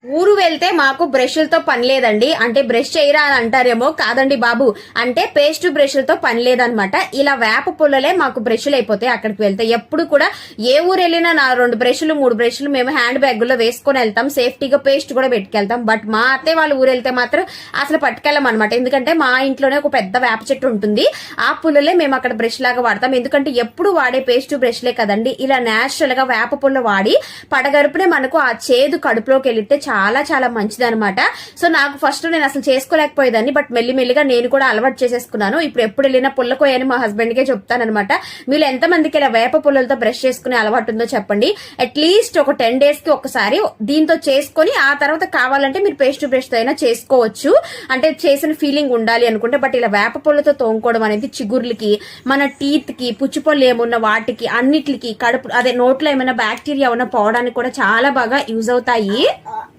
ఊరు వెళ్తే మాకు బ్రష్లతో పని లేదండి. అంటే బ్రష్ చేయరా అని అంటారేమో, కాదండి బాబు, అంటే పేస్ట్ బ్రష్లతో పని లేదనమాట. ఇలా వేప పుల్లలే మాకు బ్రష్లు అయిపోతాయి అక్కడికి వెళ్తే. ఎప్పుడు కూడా ఏ ఊరు వెళ్ళినా నా 2 బ్రష్లు 3 బ్రష్లు మేము హ్యాండ్ బ్యాగ్ లో వేసుకొని వెళ్తాం. సేఫ్టీగా పేస్ట్ కూడా పెట్టుకెళ్తాం. బట్ మా అత్తయ్య వాళ్ళ ఊరు వెళ్తే మాత్రం అసలు పట్టుకెళ్ళం అనమాట. ఎందుకంటే మా ఇంట్లోనే ఒక పెద్ద వేప చెట్టు ఉంటుంది. ఆ పుల్లలే మేము అక్కడ బ్రష్ లాగా వాడతాం. ఎందుకంటే ఎప్పుడు వాడే పేస్ట్ బ్రష్లే కదండి. ఇలా నేచురల్ గా వేప పుల్ల వాడి పడగరుపునే మనకు ఆ చేదు కడుపులోకి వెళితే చాలా చాలా మంచిది అనమాట. సో నాకు ఫస్ట్ నేను అసలు చేసుకోలేకపోయేదాన్ని. బట్ మెల్లిమెల్లిగా నేను కూడా అలవాటు చేసేసుకున్నాను. ఇప్పుడు ఎప్పుడు వెళ్ళినా పుల్లకోయని మా హస్బెండ్ కే చెప్తానమాట. మీరు ఎంత మందికి ఇలా వేప పుల్లలతో బ్రష్ చేసుకునే అలవాటు ఉందో చెప్పండి. అట్లీస్ట్ ఒక 10 days కి ఒకసారి దీంతో చేసుకొని ఆ తర్వాత కావాలంటే మీరు పేస్ట్ బ్రష్ తో అయినా చేసుకోవచ్చు. అంటే చేసిన ఫీలింగ్ ఉండాలి అనుకుంటే. బట్ ఇలా వేప పుల్లతో తోముకోవడం అనేది చిగుర్లకి, మన టీత్ కి, పుచ్చిపొల్లు ఏమున్న వాటికి అన్నిటికి, కడుపు అదే నోట్లో ఏమైనా బ్యాక్టీరియా ఉన్న పోవడానికి కూడా చాలా బాగా యూజ్ అవుతాయి.